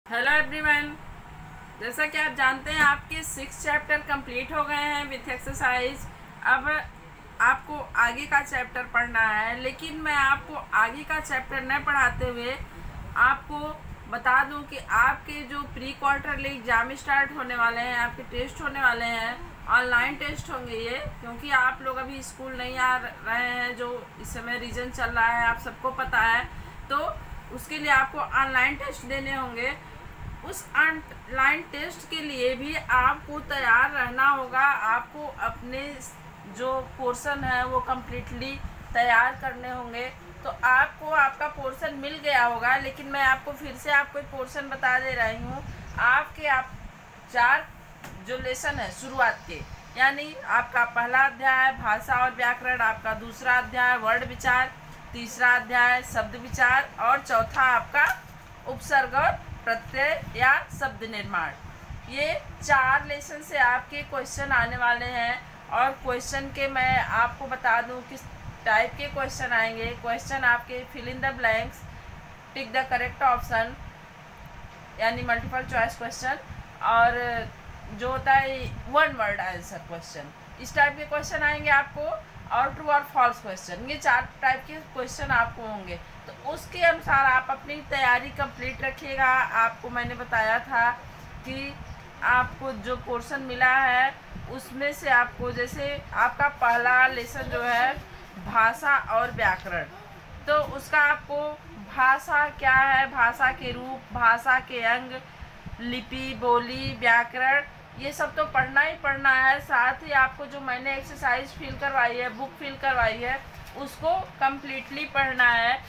Hello everyone. जैसा कि आप जानते हैं आपके 6 चैप्टर कंप्लीट हो गए हैं विथ एक्सरसाइज। अब आपको आगे का चैप्टर पढ़ना है, लेकिन मैं आपको आगे का चैप्टर न पढ़ाते हुए आपको बता दूं कि आपके जो प्री क्वार्टरली एग्ज़ाम स्टार्ट होने वाले हैं, आपके टेस्ट होने वाले हैं, ऑनलाइन टेस्ट होंगे ये, क्योंकि आप लोग अभी स्कूल नहीं आ रहे हैं। जो इस समय रीजन चल रहा है आप सबको पता है, तो उसके लिए आपको ऑनलाइन टेस्ट देने होंगे। उस ऑनलाइन टेस्ट के लिए भी आपको तैयार रहना होगा। आपको अपने जो पोर्शन है वो कम्प्लीटली तैयार करने होंगे। तो आपको आपका पोर्शन मिल गया होगा, लेकिन मैं आपको फिर से आपको पोर्शन बता दे रही हूँ। आप 4 जो लेसन है शुरुआत के, यानी आपका पहला अध्याय भाषा और व्याकरण, आपका दूसरा अध्याय वर्ड विचार, तीसरा अध्याय शब्द विचार और चौथा आपका उपसर्ग और प्रत्यय या शब्द निर्माण। ये 4 लेसन से आपके क्वेश्चन आने वाले हैं। और क्वेश्चन के मैं आपको बता दूं किस टाइप के क्वेश्चन आएंगे। क्वेश्चन आपके fill in the blanks, tick the correct option, यानी मल्टीपल चॉइस क्वेश्चन, और जो होता है 1 वर्ड आंसर क्वेश्चन, इस टाइप के क्वेश्चन आएंगे आपको। और ट्रू और फॉल्स क्वेश्चन, ये 4 टाइप के क्वेश्चन आपको होंगे। तो उसके अनुसार आप अपनी तैयारी कंप्लीट रखिएगा। आपको मैंने बताया था कि आपको जो पोर्शन मिला है उसमें से आपको, जैसे आपका पहला लेसन जो है भाषा और व्याकरण, तो उसका आपको भाषा क्या है, भाषा के रूप, भाषा के अंग, लिपि, बोली, व्याकरण, ये सब तो पढ़ना ही पढ़ना है। साथ ही आपको जो मैंने एक्सरसाइज फिल करवाई है, बुक फिल करवाई है, उसको कम्प्लीटली पढ़ना है।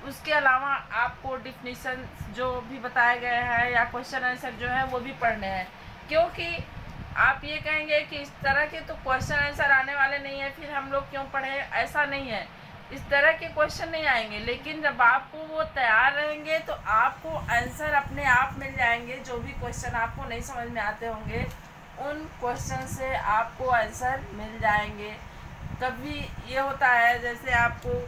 उसके अलावा आपको डिफिनीशन जो भी बताए गए हैं या क्वेश्चन आंसर जो है वो भी पढ़ने हैं। क्योंकि आप ये कहेंगे कि इस तरह के तो क्वेश्चन आंसर आने वाले नहीं है, फिर हम लोग क्यों पढ़ें, ऐसा नहीं है। इस तरह के क्वेश्चन नहीं आएंगे, लेकिन जब आपको वो तैयार रहेंगे तो आपको आंसर अपने आप मिल जाएंगे। जो भी क्वेश्चन आपको नहीं समझ में आते होंगे उन क्वेश्चन से आपको आंसर मिल जाएंगे। कभी ये होता है जैसे आपको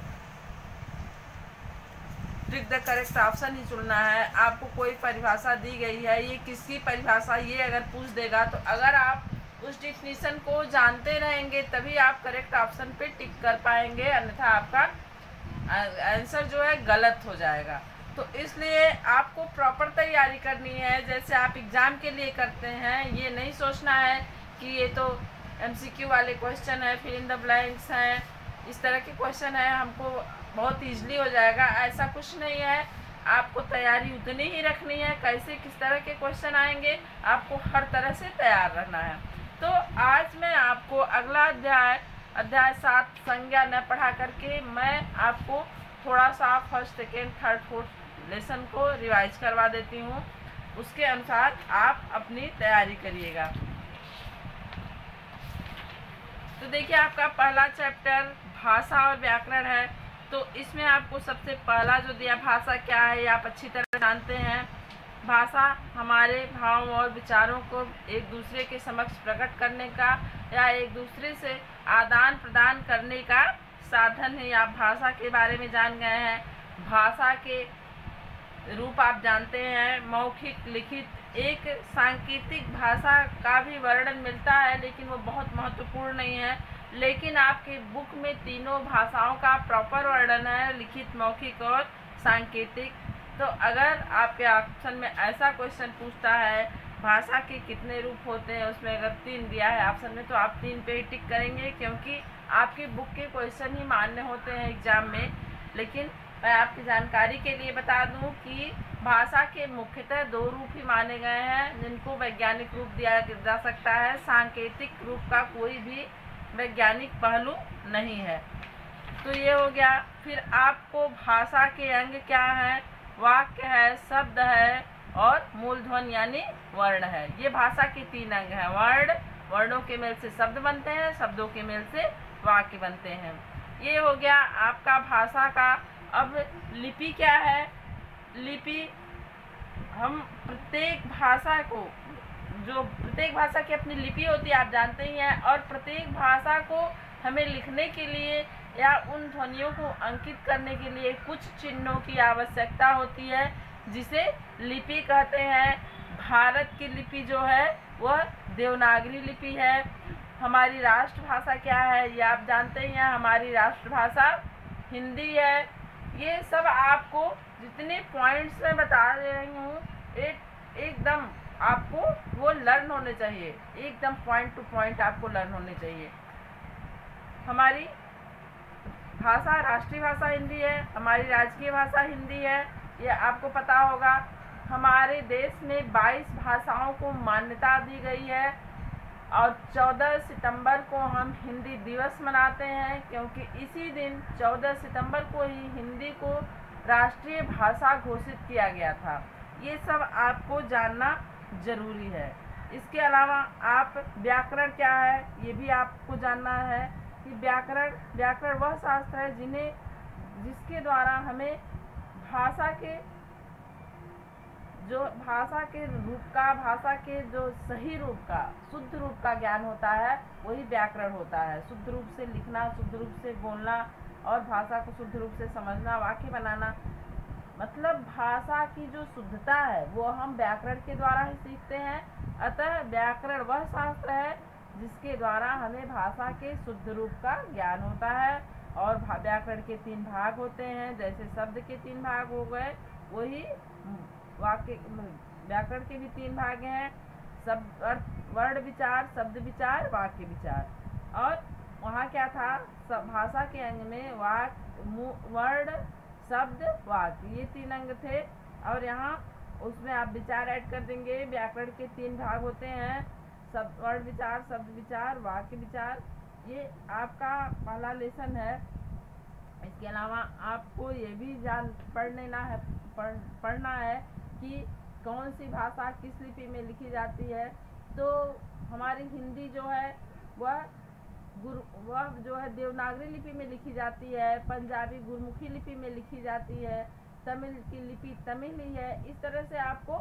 टिक द करेक्ट ऑप्शन ही चुनना है, आपको कोई परिभाषा दी गई है, ये किसकी परिभाषा, ये अगर पूछ देगा तो अगर आप उस डिफिनीशन को जानते रहेंगे तभी आप करेक्ट ऑप्शन पे टिक कर पाएंगे, अन्यथा आपका आंसर जो है गलत हो जाएगा। तो इसलिए आपको प्रॉपर तैयारी करनी है, जैसे आप एग्ज़ाम के लिए करते हैं। ये नहीं सोचना है कि ये तो MCQ वाले क्वेश्चन है, फिल इन द ब्लैंक्स हैं, इस तरह के क्वेश्चन है, हमको बहुत ईजिली हो जाएगा, ऐसा कुछ नहीं है। आपको तैयारी उतनी ही रखनी है। कैसे किस तरह के क्वेश्चन आएंगे आपको हर तरह से तैयार रहना है। तो आज मैं आपको अगला अध्याय 7 संज्ञा न पढ़ा करके मैं आपको थोड़ा सा first, second, third, fourth lesson को रिवाइज करवा देती हूँ। उसके अनुसार आप अपनी तैयारी करिएगा। तो देखिए, आपका पहला चैप्टर भाषा और व्याकरण है। तो इसमें आपको सबसे पहला जो दिया, भाषा क्या है, आप अच्छी तरह जानते हैं। भाषा हमारे भावों और विचारों को एक दूसरे के समक्ष प्रकट करने का या एक दूसरे से आदान प्रदान करने का साधन है। आप भाषा के बारे में जान गए हैं। भाषा के रूप आप जानते हैं, मौखिक, लिखित। एक सांकेतिक भाषा का भी वर्णन मिलता है, लेकिन वो बहुत महत्वपूर्ण नहीं है। लेकिन आपके बुक में तीनों भाषाओं का प्रॉपर वर्णन है, लिखित, मौखिक और सांकेतिक। तो अगर आपके ऑप्शन में ऐसा क्वेश्चन पूछता है भाषा के कितने रूप होते हैं, उसमें अगर 3 दिया है ऑप्शन में, तो आप 3 पे ही टिक करेंगे, क्योंकि आपकी बुक के क्वेश्चन ही मान्य होते हैं एग्जाम में। लेकिन मैं आपकी जानकारी के लिए बता दूं कि भाषा के मुख्यतः 2 रूप ही माने गए हैं, जिनको वैज्ञानिक रूप दिया जा सकता है। सांकेतिक रूप का कोई भी वैज्ञानिक पहलू नहीं है। तो ये हो गया। फिर आपको भाषा के अंग क्या है, वाक्य है, शब्द है और मूलध्वनि यानी वर्ण है। ये भाषा के 3 अंग हैं। वर्णों के मेल से शब्द बनते हैं, शब्दों के मेल से वाक्य बनते हैं। ये हो गया आपका भाषा का। अब लिपि क्या है, लिपि हम प्रत्येक भाषा को, जो प्रत्येक भाषा की अपनी लिपि होती है आप जानते ही हैं, और प्रत्येक भाषा को हमें लिखने के लिए या उन ध्वनियों को अंकित करने के लिए कुछ चिन्हों की आवश्यकता होती है। जिसे लिपि कहते हैं। भारत की लिपि जो है वह देवनागरी लिपि है। हमारी राष्ट्रभाषा क्या है ये आप जानते ही हैं, हमारी राष्ट्रभाषा हिंदी है। ये सब आपको जितने पॉइंट्स मैं बता रही हूँ एकदम आपको वो लर्न होने चाहिए, एकदम पॉइंट टू पॉइंट आपको लर्न होने चाहिए। हमारी भाषा राष्ट्रीय भाषा हिंदी है, हमारी राजकीय भाषा हिंदी है, ये आपको पता होगा। हमारे देश में 22 भाषाओं को मान्यता दी गई है और 14 सितंबर को हम हिंदी दिवस मनाते हैं, क्योंकि इसी दिन 14 सितंबर को ही हिंदी को राष्ट्रीय भाषा घोषित किया गया था। ये सब आपको जानना जरूरी है। इसके अलावा आप व्याकरण क्या है ये भी आपको जानना है कि व्याकरण वह शास्त्र है जिसके द्वारा हमें भाषा के रूप का, भाषा के जो सही रूप का, शुद्ध रूप का ज्ञान होता है वही व्याकरण होता है। शुद्ध रूप से लिखना, शुद्ध रूप से बोलना और भाषा को शुद्ध रूप से समझना, वाक्य बनाना, मतलब भाषा की जो शुद्धता है वो हम व्याकरण के द्वारा ही सीखते हैं। अतः व्याकरण वह शास्त्र है जिसके द्वारा हमें भाषा के शुद्ध रूप का ज्ञान होता है। और व्याकरण के 3 भाग होते हैं, जैसे शब्द के 3 भाग हो गए, वही वाक्य व्याकरण के भी 3 भाग हैं, वर्ण विचार, शब्द विचार, वाक्य विचार। और वहाँ क्या था, भाषा के अंग में वर्ण, शब्द, वाक्य, ये 3 अंग थे। और यहाँ उसमें आप विचार ऐड कर देंगे। व्याकरण के 3 भाग होते हैं, वर्ण विचार, शब्द विचार, वाक्य विचार। ये आपका पहला लेसन है। इसके अलावा आपको ये भी पढ़ना है कि कौन सी भाषा किस लिपि में लिखी जाती है। तो हमारी हिंदी जो है वह जो है देवनागरी लिपि में लिखी जाती है, पंजाबी गुरमुखी लिपि में लिखी जाती है, तमिल की लिपि तमिल ही है। इस तरह से आपको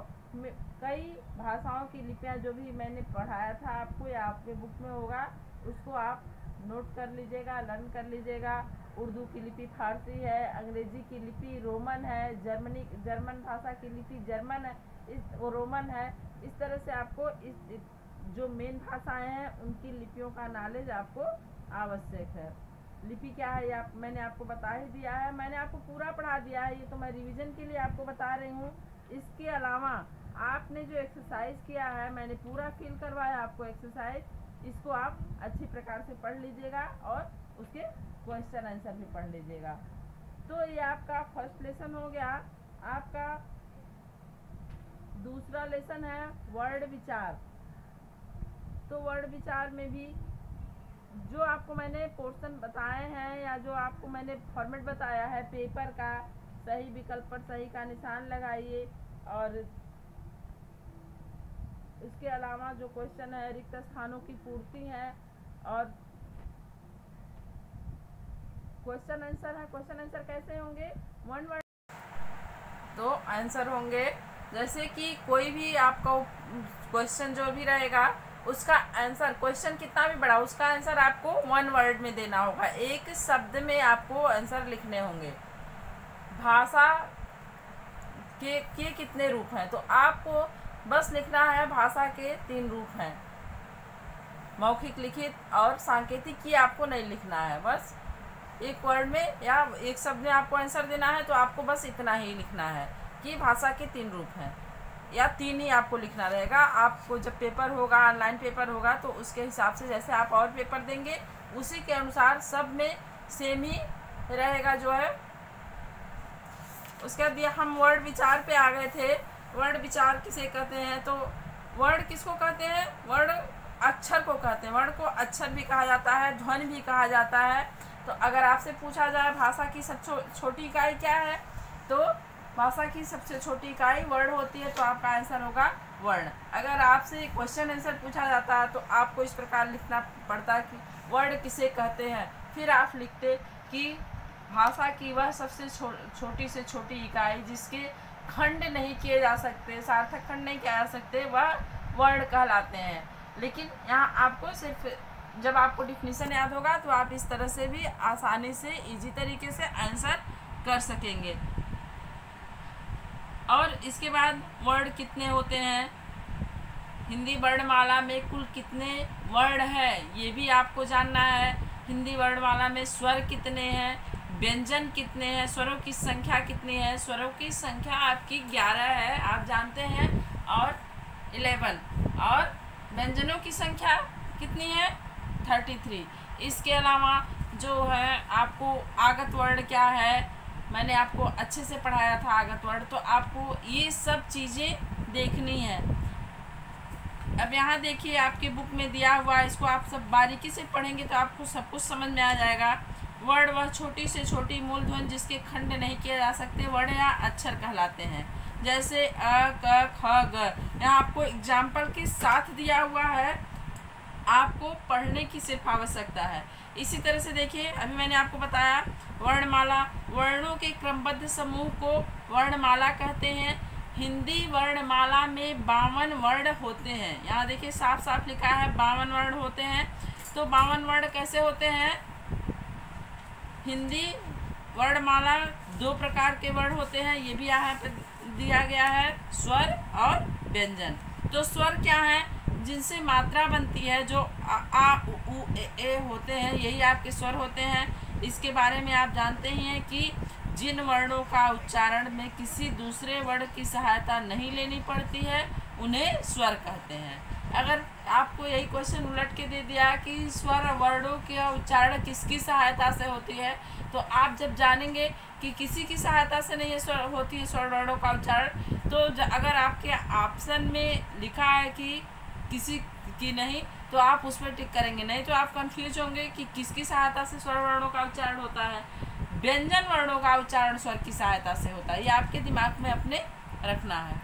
कई भाषाओं की लिपियाँ जो भी मैंने पढ़ाया था आपको या आपके बुक में होगा, उसको आप नोट कर लीजिएगा, लर्न कर लीजिएगा। उर्दू की लिपि फारसी है, अंग्रेजी की लिपि रोमन है, जर्मन भाषा की लिपि जर्मन है, वो रोमन है। इस तरह से आपको जो मेन भाषाएं हैं उनकी लिपियों का नॉलेज आपको आवश्यक है। लिपि क्या है ये मैंने आपको बता ही दिया है, मैंने आपको पूरा पढ़ा दिया है, ये तो मैं रिवीजन के लिए आपको बता रही हूँ। इसके अलावा आपने जो एक्सरसाइज किया है, मैंने पूरा फिल करवाया आपको एक्सरसाइज, इसको आप अच्छी प्रकार से पढ़ लीजिएगा और उसके क्वेश्चन आंसर भी पढ़ लीजिएगा। तो ये आपका फर्स्ट लेसन हो गया। आपका दूसरा लेसन है वर्ड विचार। तो वर्ड विचार में भी जो आपको मैंने पोर्शन बताए हैं या जो आपको मैंने फॉर्मेट बताया है पेपर का, सही विकल्प पर सही का निशान लगाइए। और इसके अलावा जो क्वेश्चन है रिक्त स्थानों की पूर्ति है और क्वेश्चन आंसर है। क्वेश्चन आंसर कैसे होंगे, 1 वर्ड तो आंसर होंगे। जैसे कि कोई भी आपका क्वेश्चन जो भी रहेगा उसका आंसर, क्वेश्चन कितना भी बड़ा, उसका आंसर आपको 1 वर्ड में देना होगा। एक शब्द में आपको आंसर लिखने होंगे। भाषा के कितने रूप हैं, तो आपको बस लिखना है भाषा के 3 रूप हैं, मौखिक, लिखित और सांकेतिक। ये आपको नहीं लिखना है, बस एक वर्ड में या एक शब्द में आपको आंसर देना है। तो आपको बस इतना ही लिखना है कि भाषा के 3 रूप हैं, या 3 ही आपको लिखना रहेगा। आपको जब पेपर होगा, ऑनलाइन पेपर होगा, तो उसके हिसाब से जैसे आप और पेपर देंगे उसी के अनुसार सब में सेम ही रहेगा जो है। उसके बाद हम वर्ड विचार पे आ गए थे। वर्ड विचार किसे कहते हैं, तो वर्ड किसको कहते हैं, वर्ड अक्षर को कहते हैं। वर्ड को अक्षर भी कहा जाता है, ध्वनि भी कहा जाता है। तो अगर आपसे पूछा जाए भाषा की सबसे छोटी इकाई क्या है, तो भाषा की सबसे छोटी इकाई वर्ड होती है, तो आपका आंसर होगा वर्ण। अगर आपसे क्वेश्चन आंसर पूछा जाता है तो आपको इस प्रकार लिखना पड़ता है कि वर्ड किसे कहते हैं। फिर आप लिखते कि भाषा की वह सबसे छोटी से छोटी इकाई जिसके खंड नहीं किए जा सकते, सार्थक खंड नहीं किए जा सकते, वह वर्ण कहलाते हैं। लेकिन यहाँ आपको सिर्फ जब आपको डिफिनीशन याद होगा तो आप इस तरह से भी आसानी से इजी तरीके से आंसर कर सकेंगे। और इसके बाद वर्ड कितने होते हैं, हिंदी वर्णमाला में कुल कितने वर्ण है ये भी आपको जानना है। हिंदी वर्णमाला में स्वर कितने हैं, व्यंजन कितने हैं, स्वरों की संख्या कितनी है। स्वरों की संख्या आपकी 11 है, आप जानते हैं, और 11, और व्यंजनों की संख्या कितनी है, 33। इसके अलावा जो है आपको आगत वर्ण क्या है, मैंने आपको अच्छे से पढ़ाया था आगत वर्ण, तो आपको ये सब चीज़ें देखनी है। अब यहाँ देखिए आपके बुक में दिया हुआ है, इसको आप सब बारीकी से पढ़ेंगे तो आपको सब कुछ समझ में आ जाएगा। वर्ण वह छोटी से छोटी मूलध्वनि जिसके खंड नहीं किए जा सकते वर्ण या अक्षर कहलाते हैं, जैसे अ, क, ख, ग। यहाँ आपको एग्जाम्पल के साथ दिया हुआ है, आपको पढ़ने की सिर्फ आवश्यकता है। इसी तरह से देखिए अभी मैंने आपको बताया वर्णमाला, वर्णों के क्रमबद्ध समूह को वर्णमाला कहते हैं। हिंदी वर्णमाला में 52 वर्ण होते हैं। यहाँ देखिए साफ साफ लिखा है 52 वर्ण होते हैं। तो 52 वर्ण कैसे होते हैं, हिंदी वर्णमाला 2 प्रकार के वर्ण होते हैं, ये भी यहाँ पे दिया गया है, स्वर और व्यंजन। तो स्वर क्या है, जिनसे मात्रा बनती है, जो आ उ ए होते हैं, यही आपके स्वर होते हैं। इसके बारे में आप जानते ही हैं कि जिन वर्णों का उच्चारण में किसी दूसरे वर्ण की सहायता नहीं लेनी पड़ती है उन्हें स्वर कहते हैं। अगर आपको यही क्वेश्चन उलट के दे दिया कि स्वर वर्णों का उच्चारण किसकी सहायता से होती है, तो आप जब जानेंगे कि किसी की सहायता से नहीं स्वर होती है स्वर वर्णों का उच्चारण, तो अगर आपके ऑप्शन में लिखा है कि किसी की नहीं, तो आप उस पर टिक करेंगे, नहीं तो आप कंफ्यूज होंगे कि किसकी सहायता से स्वर वर्णों का उच्चारण होता है। व्यंजन वर्णों का उच्चारण स्वर की सहायता से होता है, ये आपके दिमाग में अपने रखना है।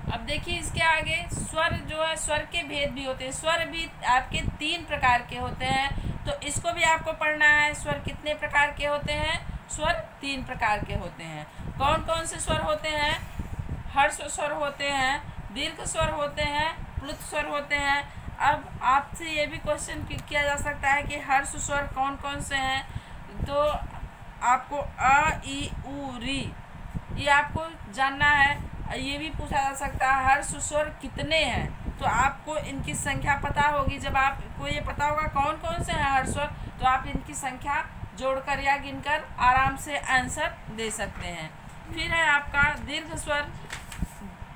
अब देखिए इसके आगे स्वर जो है, स्वर के भेद भी होते हैं। स्वर भी आपके 3 प्रकार के होते हैं, तो इसको भी आपको पढ़ना है। स्वर कितने प्रकार के होते हैं, स्वर 3 प्रकार के होते हैं। कौन कौन से स्वर होते हैं, हर्ष स्वर होते हैं, दीर्घ स्वर होते हैं, प्लुत स्वर होते हैं। अब आपसे ये भी क्वेश्चन किया जा सकता है कि हर्ष स्वर कौन कौन से हैं, तो आपको अ, ई, उ, री ये आपको जानना है। ये भी पूछा जा सकता है हर्ष स्वर कितने हैं, तो आपको इनकी संख्या पता होगी। जब आपको ये पता होगा कौन कौन से हैं हर्ष स्वर, तो आप इनकी संख्या जोड़कर या गिनकर आराम से आंसर दे सकते हैं। फिर है आपका दीर्घ स्वर,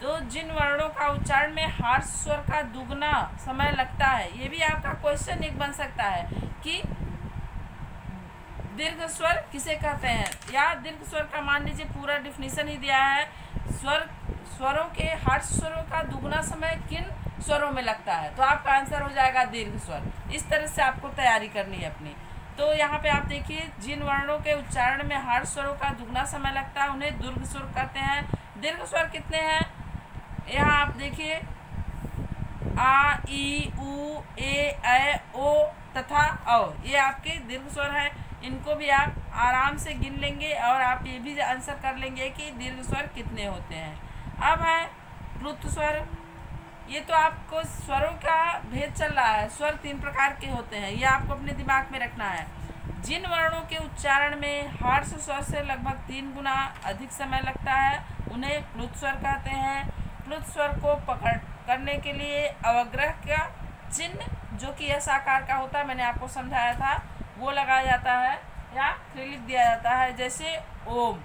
तो जिन वर्णों का उच्चारण में हर्ष स्वर का दुगना समय लगता है, ये भी आपका क्वेश्चन एक बन सकता है कि दीर्घ स्वर किसे कहते हैं, या दीर्घ स्वर का मान लीजिए पूरा डिफिनीशन ही दिया है, स्वरों के हर्ष स्वरों का दुगना समय किन स्वरों में लगता है, तो आपका आंसर हो जाएगा दीर्घ स्वर। इस तरह से आपको तैयारी करनी है अपनी। तो यहाँ पे आप देखिए जिन वर्णों के उच्चारण में हर्ष स्वरों का दुगना समय लगता है उन्हें दीर्घ स्वर कहते हैं। दीर्घ स्वर कितने हैं, यहाँ आप देखिए आ, ई, उ, ए, ओ तथा औ, ये आपके दीर्घ स्वर है। इनको भी आप आराम से गिन लेंगे और आप ये भी आंसर कर लेंगे कि दीर्घ स्वर कितने होते हैं। अब है प्लुत स्वर, ये तो आपको स्वरों का भेद चल रहा है। स्वर 3 प्रकार के होते हैं, ये आपको अपने दिमाग में रखना है। जिन वर्णों के उच्चारण में हर्ष स्वर से लगभग 3 गुना अधिक समय लगता है उन्हें प्लुत स्वर कहते हैं। प्लुत स्वर को करने के लिए अवग्रह का चिन्ह जो कि एस आकार का होता है, मैंने आपको समझाया था, वो लगाया जाता है या फिर लिख दिया जाता है, जैसे ओम।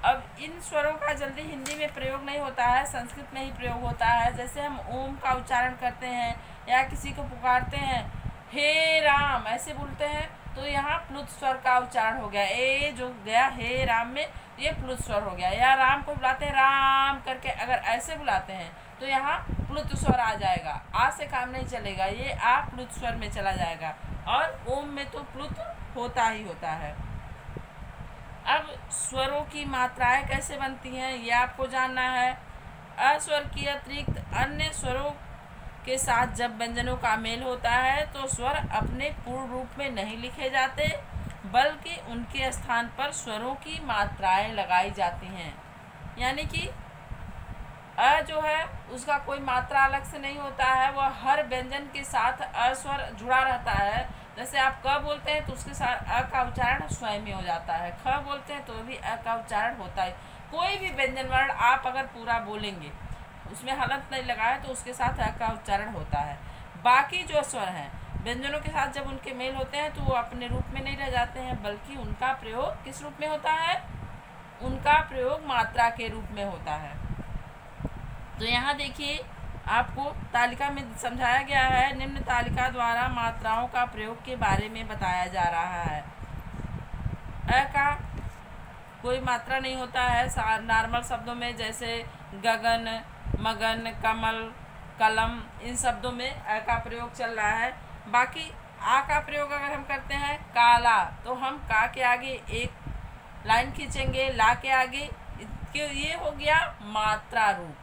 अब इन स्वरों का जल्दी हिंदी में प्रयोग नहीं होता है, संस्कृत में ही प्रयोग होता है। जैसे हम ओम का उच्चारण करते हैं या किसी को पुकारते हैं हे राम ऐसे बोलते हैं, तो यहाँ प्लुत स्वर का उच्चारण हो गया। ए जो गया हे राम में, ये प्लुत स्वर हो गया। या राम को बुलाते हैं राम करके, अगर ऐसे बुलाते हैं तो यहाँ प्लुत स्वर आ जाएगा। आ से काम नहीं चलेगा, ये आ प्लुत स्वर में चला जाएगा। और ओम में तो प्लुत होता ही होता है। अब स्वरों की मात्राएं कैसे बनती हैं ये आपको जानना है। अस्वर की अतिरिक्त अन्य स्वरों के साथ जब व्यंजनों का मेल होता है तो स्वर अपने पूर्ण रूप में नहीं लिखे जाते, बल्कि उनके स्थान पर स्वरों की मात्राएं लगाई जाती हैं। यानी कि अ जो है उसका कोई मात्रा अलग से नहीं होता है, वह हर व्यंजन के साथ अस्वर जुड़ा रहता है। जैसे आप क बोलते हैं तो उसके साथ अ का उच्चारण स्वयं में हो जाता है, ख बोलते हैं तो भी अ का उच्चारण होता है। कोई भी व्यंजन वर्ण आप अगर पूरा बोलेंगे, उसमें हलंत नहीं लगाए तो उसके साथ अ का उच्चारण होता है। बाकी जो स्वर हैं व्यंजनों के साथ जब उनके मेल होते हैं तो वो अपने रूप में नहीं रह जाते हैं, बल्कि उनका प्रयोग किस रूप में होता है? उनका प्रयोग मात्रा के रूप में होता है। तो यहाँ देखिए आपको तालिका में समझाया गया है, निम्न तालिका द्वारा मात्राओं का प्रयोग के बारे में बताया जा रहा है। अ का कोई मात्रा नहीं होता है नॉर्मल शब्दों में, जैसे गगन, मगन, कमल, कलम, इन शब्दों में अ का प्रयोग चल रहा है। बाकी आ का प्रयोग अगर हम करते हैं काला, तो हम का के आगे एक लाइन खींचेंगे, ला के आगे, ये हो गया मात्रा रूप,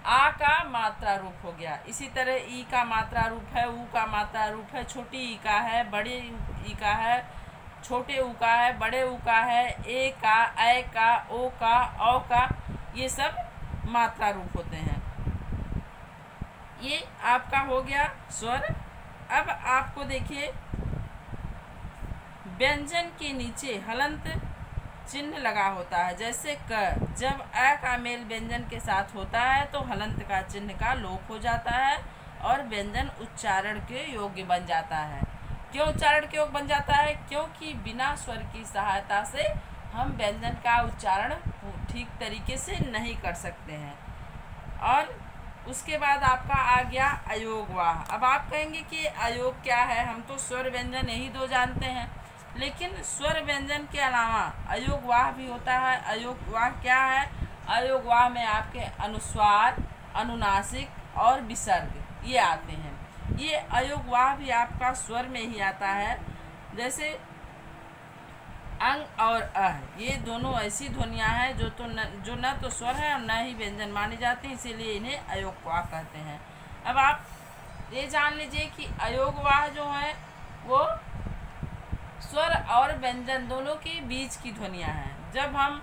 आ का मात्रा रूप हो गया। इसी तरह ई का मात्रा रूप है, ऊ का मात्रा रूप है, छोटी ई का है, बड़े ई का है, छोटे ऊ का है, बड़े ऊ का है, ए का, ऐ का, ओ का, औ का, ये सब मात्रा रूप होते हैं। ये आपका हो गया स्वर। अब आपको देखिए व्यंजन के नीचे हलंत चिन्ह लगा होता है, जैसे क, जब अ का मेल व्यंजन के साथ होता है तो हलंत का चिन्ह का लोप हो जाता है और व्यंजन उच्चारण के योग्य बन जाता है। क्यों उच्चारण के योग्य बन जाता है? क्योंकि बिना स्वर की सहायता से हम व्यंजन का उच्चारण ठीक तरीके से नहीं कर सकते हैं। और उसके बाद आपका आ गया अयोगवाह। अब आप कहेंगे कि अयोग क्या है? हम तो स्वर व्यंजन यही दो जानते हैं, लेकिन स्वर व्यंजन के अलावा अयोगवाह भी होता है। अयोगवाह क्या है? अयोगवाह में आपके अनुस्वार, अनुनासिक और विसर्ग ये आते हैं। ये अयोगवाह भी आपका स्वर में ही आता है। जैसे अंग और अह, ये दोनों ऐसी ध्वनियाँ हैं जो न तो स्वर है और न ही व्यंजन मानी जाती हैं, इसीलिए इन्हें अयोगवाह कहते हैं। अब आप ये जान लीजिए कि अयोगवाह जो है वो स्वर और व्यंजन दोनों के बीच की ध्वनियाँ हैं। जब हम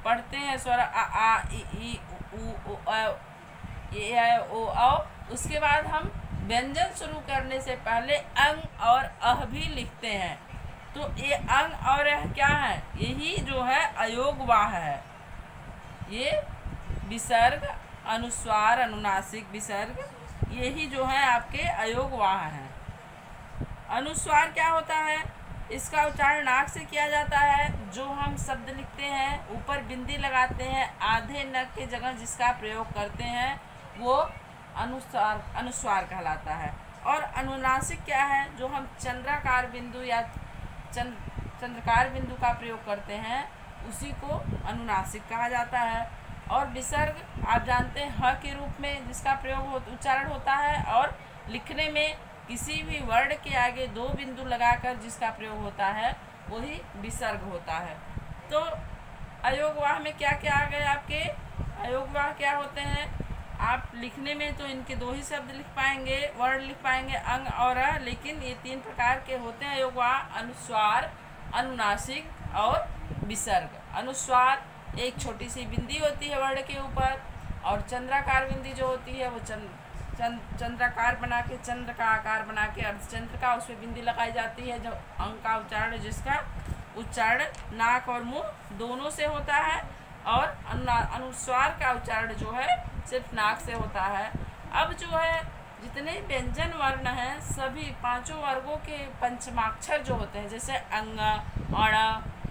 पढ़ते हैं स्वर आ ई उ ए ऐ ओ औ, उसके बाद हम व्यंजन शुरू करने से पहले अंग और अह भी लिखते हैं। तो ये अंग और अह क्या है? यही जो है अयोगवाह है। ये विसर्ग, अनुस्वार, अनुनासिक, विसर्ग, यही जो है आपके अयोगवाह हैं। अनुस्वार क्या होता है? इसका उच्चारण नाक से किया जाता है। जो हम शब्द लिखते हैं ऊपर बिंदी लगाते हैं, आधे नग के जगह जिसका प्रयोग करते हैं वो अनुस्वार कहलाता है। और अनुनासिक क्या है? जो हम चंद्राकार बिंदु या चंद्रकार बिंदु का प्रयोग करते हैं उसी को अनुनासिक कहा जाता है। और विसर्ग आप जानते हैं ह के रूप में जिसका प्रयोग उच्चारण होता है, और लिखने में किसी भी वर्ण के आगे दो बिंदु लगाकर जिसका प्रयोग होता है वही विसर्ग होता है। तो अयोगवाह में क्या क्या आ गए आपके? अयोगवाह क्या होते हैं? आप लिखने में तो इनके दो ही शब्द लिख पाएंगे, वर्ण लिख पाएंगे, अंग और अ, लेकिन ये तीन प्रकार के होते हैं अयोगवाह: अनुस्वार, अनुनासिक और विसर्ग। अनुस्वार एक छोटी सी बिंदी होती है वर्ण के ऊपर, और चंद्राकार बिंदी जो होती है वो चंद्राकार बना के, चंद्र का आकार बना के अर्धचंद्र का उस पर बिंदी लगाई जाती है। जो अंग का उच्चारण, जिसका उच्चारण नाक और मुंह दोनों से होता है, और अनुस्वार का उच्चारण जो है सिर्फ नाक से होता है। अब जो है जितने व्यंजन वर्ण हैं सभी पांचों वर्गों के पंचमाक्षर जो होते हैं, जैसे अंग, अण,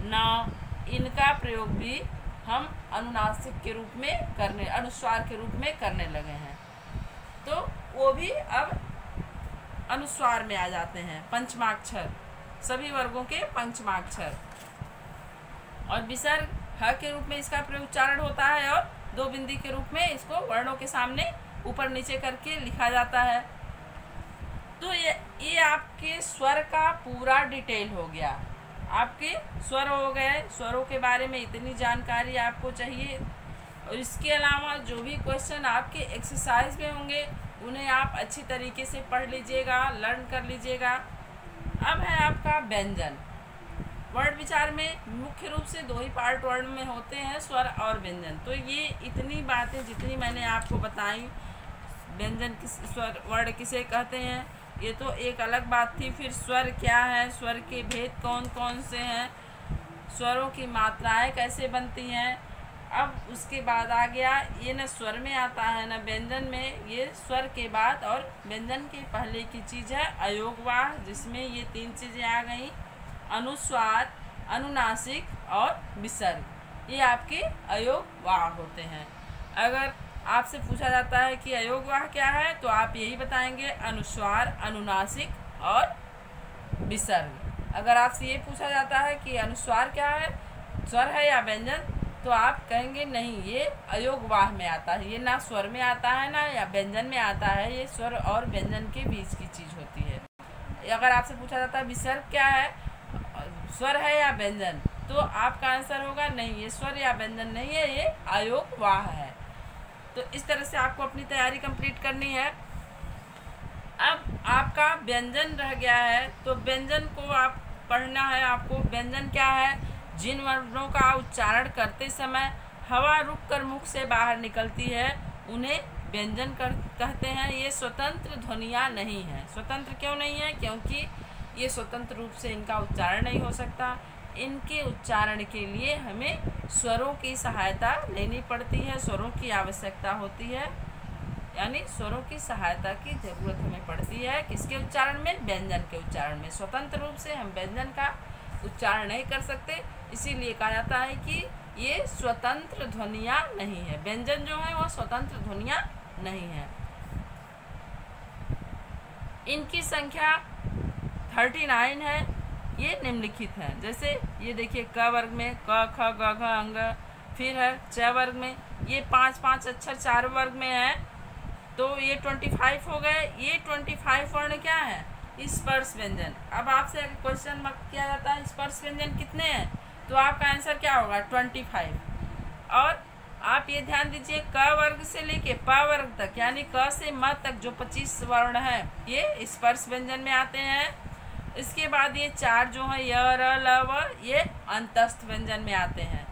न, इनका प्रयोग भी हम अनुनासिक के रूप में करने, अनुस्वार के रूप में करने लगे हैं। तो वो भी अब अनुस्वार में आ जाते हैं, पंचमाक्षर, सभी वर्गों के पंचमाक्षर। और विसर्ग ह के रूप में इसका प्रयोग उच्चारण होता है, और दो बिंदी के रूप में इसको वर्णों के सामने ऊपर नीचे करके लिखा जाता है। तो ये आपके स्वर का पूरा डिटेल हो गया। आपके स्वर हो गए, स्वरों के बारे में इतनी जानकारी आपको चाहिए। और इसके अलावा जो भी क्वेश्चन आपके एक्सरसाइज में होंगे उन्हें आप अच्छी तरीके से पढ़ लीजिएगा, लर्न कर लीजिएगा। अब है आपका व्यंजन। वर्ण विचार में मुख्य रूप से दो ही पार्ट वर्ण में होते हैं, स्वर और व्यंजन। तो ये इतनी बातें जितनी मैंने आपको बताई, व्यंजन किस, स्वर, वर्ण किसे कहते हैं, ये तो एक अलग बात थी। फिर स्वर क्या है, स्वर के भेद कौन कौन से हैं, स्वरों की मात्राएं कैसे बनती हैं। अब उसके बाद आ गया, ये न स्वर में आता है न व्यंजन में, ये स्वर के बाद और व्यंजन के पहले की चीज़ है अयोगवाह, जिसमें ये 3 चीज़ें आ गई, अनुस्वार, अनुनासिक और विसर्ग। ये आपके अयोगवाह होते हैं। अगर आपसे पूछा जाता है कि अयोगवाह क्या है, तो आप यही बताएंगे, अनुस्वार, अनुनासिक और विसर्ग। अगर आपसे ये पूछा जाता है कि अनुस्वार क्या है, स्वर है या व्यंजन, तो आप कहेंगे नहीं, ये अयोगवाह में आता है, ये ना स्वर में आता है ना या व्यंजन में आता है, ये स्वर और व्यंजन के बीच की चीज़ होती है। अगर आपसे पूछा जाता है विसर्ग क्या है, स्वर है या व्यंजन, तो आपका आंसर होगा नहीं, ये स्वर या व्यंजन नहीं है, ये अयोगवाह है। तो इस तरह से आपको अपनी तैयारी कंप्लीट करनी है। अब आपका व्यंजन रह गया है, तो व्यंजन को आप पढ़ना है। आपको व्यंजन क्या है, जिन वर्णों का उच्चारण करते समय हवा रुककर मुख से बाहर निकलती है उन्हें व्यंजन कहते हैं। ये स्वतंत्र ध्वनियाँ नहीं हैं। स्वतंत्र क्यों नहीं है, क्योंकि ये स्वतंत्र रूप से इनका उच्चारण नहीं हो सकता। इनके उच्चारण के लिए हमें स्वरों की सहायता लेनी पड़ती है, स्वरों की आवश्यकता होती है, यानी स्वरों की सहायता की ज़रूरत हमें पड़ती है। किसके उच्चारण में, व्यंजन के उच्चारण में। स्वतंत्र रूप से हम व्यंजन का उच्चारण नहीं कर सकते, इसीलिए कहा जाता है कि ये स्वतंत्र ध्वनियाँ नहीं है। व्यंजन जो है वो स्वतंत्र ध्वनियाँ नहीं है। इनकी संख्या 39 है। ये निम्नलिखित है, जैसे ये देखिए, क वर्ग में क ख ग घ अंग, फिर है च वर्ग में ये 5 अक्षर 4 वर्ग में है, तो ये 25 हो गए। ये 25 वर्ण क्या है, स्पर्श व्यंजन। अब आपसे अगर क्वेश्चन किया जाता है स्पर्श व्यंजन कितने हैं, तो आपका आंसर क्या होगा, 25। और आप ये ध्यान दीजिए, क वर्ग से लेके प वर्ग तक, यानी क से म तक जो 25 वर्ण हैं, ये स्पर्श व्यंजन में आते हैं। इसके बाद ये 4 जो है, य र ल व, ये अंतस्थ व्यंजन में आते हैं।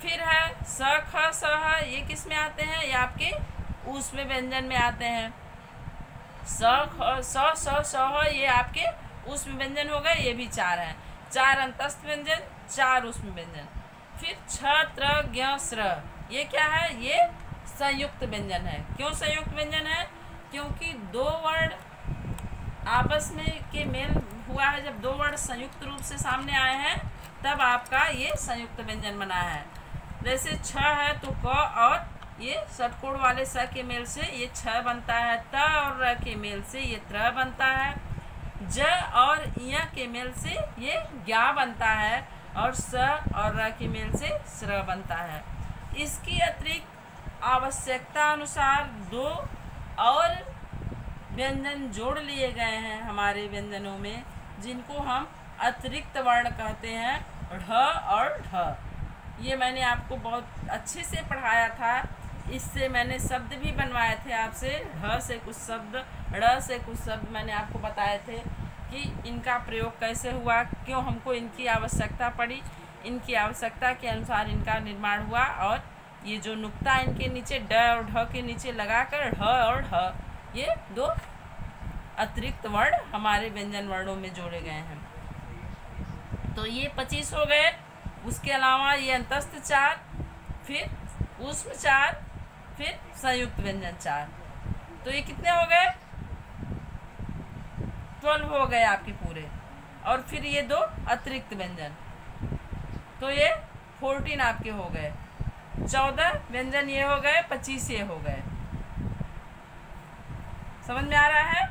फिर है स ख स ह, ये किस में आते हैं, ये आपके ऊष्म व्यंजन में आते हैं। स ख स ह, ये आपके ऊष्म व्यंजन हो गए, ये भी 4 हैं। 4 अंतस्थ व्यंजन, 4 ऊष्म व्यंजन। फिर छ त्र ज्ञ स्र, ये क्या है, ये संयुक्त व्यंजन है। क्यों संयुक्त व्यंजन है, क्योंकि 2 वर्ण आपस में के मेल हुआ है। जब 2 वर्ण संयुक्त रूप से सामने आए हैं, तब आपका ये संयुक्त व्यंजन बना है। जैसे छ है तो क और ये षटकोण वाले स के मेल से ये छ बनता है, त और र के मेल से ये त्र बनता है, ज और य के मेल से ये ज्ञा बनता है, और स और र के मेल से स्र बनता है। इसकी अतिरिक्त आवश्यकता अनुसार 2 और व्यंजन जोड़ लिए गए हैं हमारे व्यंजनों में, जिनको हम अतिरिक्त वर्ण कहते हैं, ढ और ढ। ये मैंने आपको बहुत अच्छे से पढ़ाया था। इससे मैंने शब्द भी बनवाए थे आपसे, ढ से कुछ शब्द, ड़ से कुछ शब्द मैंने आपको बताए थे कि इनका प्रयोग कैसे हुआ, क्यों हमको इनकी आवश्यकता पड़ी, इनकी आवश्यकता के अनुसार इनका निर्माण हुआ। और ये जो नुक्ता इनके नीचे ड और ढ के नीचे लगाकर ढ और ढ, ये 2 अतिरिक्त वर्ण हमारे व्यंजन वर्णों में जोड़े गए हैं। तो ये 25 हो गए। उसके अलावा ये अंतस्थ 4, फिर ऊष्म 4, फिर संयुक्त व्यंजन 4, तो ये कितने हो गए, 12 हो गए आपके पूरे। और फिर ये 2 अतिरिक्त व्यंजन, तो ये 14 आपके हो गए। 14 व्यंजन ये हो गए, 25 ये हो गए। समझ में आ रहा है।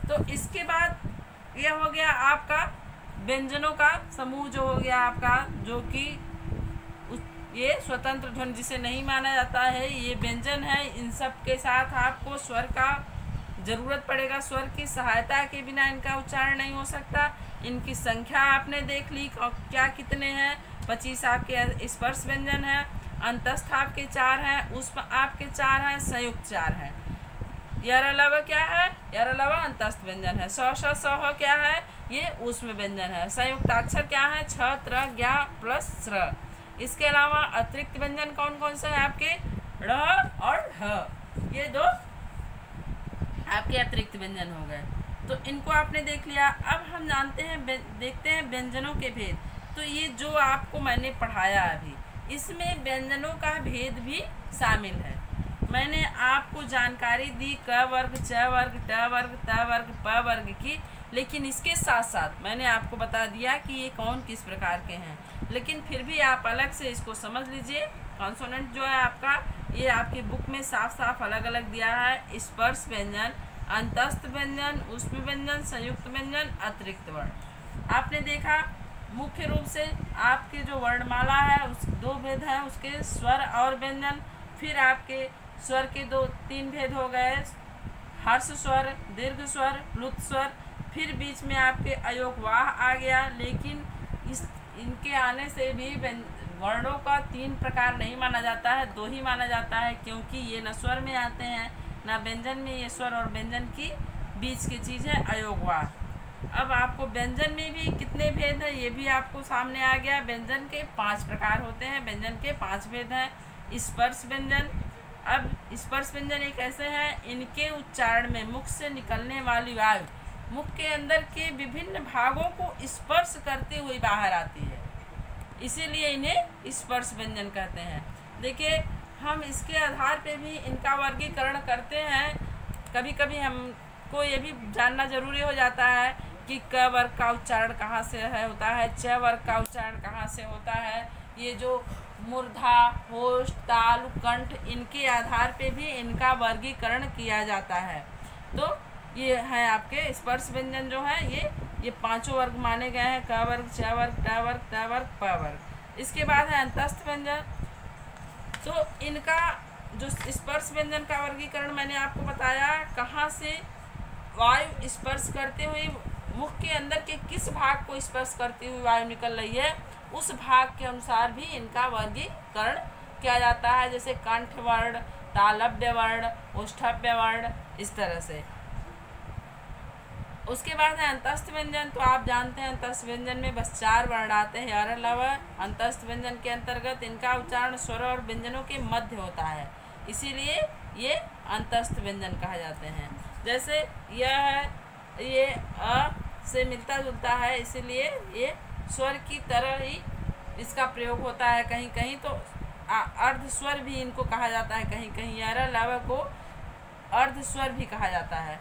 तो इसके बाद ये हो गया आपका व्यंजनों का समूह, जो हो गया आपका, जो कि ये स्वतंत्र ध्वनि जिसे नहीं माना जाता है, ये व्यंजन है। इन सब के साथ आपको स्वर का ज़रूरत पड़ेगा। स्वर की सहायता के बिना इनका उच्चारण नहीं हो सकता। इनकी संख्या आपने देख ली, क्या कितने हैं, 25 आपके स्पर्श व्यंजन हैं, अंतस्थ आपके 4 हैं, ऊष्म आपके 4 हैं, संयुक्त 4 हैं। यार अलावा क्या है, यार अलावा अंतस्थ व्यंजन है। स क्या है, ये ऊष्म व्यंजन है। संयुक्ताक्षर क्या है, छ त्र ज्ञा प्लस स्र। इसके अलावा अतिरिक्त व्यंजन कौन कौन से हैं आपके, ड़ और ढ, ये 2 आपके अतिरिक्त व्यंजन हो गए। तो इनको आपने देख लिया। अब हम जानते हैं देखते हैं व्यंजनों के भेद। तो ये जो आपको मैंने पढ़ाया अभी, इसमें व्यंजनों का भेद भी शामिल है। मैंने आपको जानकारी दी क वर्ग, च वर्ग, ट वर्ग, त वर्ग, प वर्ग की, लेकिन इसके साथ साथ मैंने आपको बता दिया कि ये कौन किस प्रकार के हैं। लेकिन फिर भी आप अलग से इसको समझ लीजिए। कॉन्सोनेंट जो है आपका, ये आपकी बुक में साफ साफ अलग अलग दिया है। स्पर्श व्यंजन, अंतस्थ व्यंजन, ऊष्म व्यंजन, संयुक्त व्यंजन, अतिरिक्त वर्ण। आपने देखा मुख्य रूप से आपके जो वर्णमाला है उस दो भेद हैं, उसके स्वर और व्यंजन। फिर आपके स्वर के तीन भेद हो गए, हर्ष स्वर, दीर्घ स्वर, प्लुत स्वर। फिर बीच में आपके अयोगवाह आ गया। लेकिन इनके आने से भी वर्णों का तीन प्रकार नहीं माना जाता है, दो ही माना जाता है, क्योंकि ये न स्वर में आते हैं ना व्यंजन में। ये स्वर और व्यंजन की बीच की चीज़ है अयोगवाह। अब आपको व्यंजन में भी कितने भेद हैं ये भी आपको सामने आ गया। व्यंजन के 5 प्रकार होते हैं, व्यंजन के 5 भेद हैं। स्पर्श व्यंजन। अब स्पर्श व्यंजन एक ऐसे हैं, इनके उच्चारण में मुख से निकलने वाली वायु मुख के अंदर के विभिन्न भागों को स्पर्श करते हुए बाहर आती है, इसीलिए इन्हें स्पर्श व्यंजन कहते हैं। देखिए, हम इसके आधार पे भी इनका वर्गीकरण करते हैं। कभी कभी हमको ये भी जानना जरूरी हो जाता है कि क वर्ग का उच्चारण कहाँ से होता है, च वर्ग का उच्चारण कहाँ से होता है। ये जो मूर्धा, होश, ताल, कंठ, इनके आधार पे भी इनका वर्गीकरण किया जाता है। तो ये है आपके स्पर्श व्यंजन जो है, ये 5 वर्ग माने गए हैं। क वर्ग, च वर्ग, ट वर्ग, त वर्ग, प वर्ग। इसके बाद है अंतस्थ व्यंजन। तो इनका जो स्पर्श व्यंजन का वर्गीकरण मैंने आपको बताया, कहाँ से वायु स्पर्श करते हुए मुख के अंदर के किस भाग को स्पर्श करती हुई वायु निकल रही है, उस भाग के अनुसार भी इनका वर्गीकरण किया जाता है। जैसे कंठ वर्ण, तालव्य वर्ण, ओष्ठव्य वर्ण, इस तरह से। उसके बाद है अंतस्थ व्यंजन। तो आप जानते हैं अंतस्थ व्यंजन में बस 4 वर्ण आते हैं, यार लव। अंतस्थ व्यंजन के अंतर्गत इनका उच्चारण स्वर और व्यंजनों के मध्य होता है, इसीलिए ये अंतस्थ व्यंजन कहा जाते हैं। जैसे यह है, ये अ से मिलता जुलता है, इसीलिए ये स्वर की तरह ही इसका प्रयोग होता है। कहीं कहीं तो अर्ध स्वर भी इनको कहा जाता है, कहीं कहीं यार लव को अर्ध स्वर भी कहा जाता है,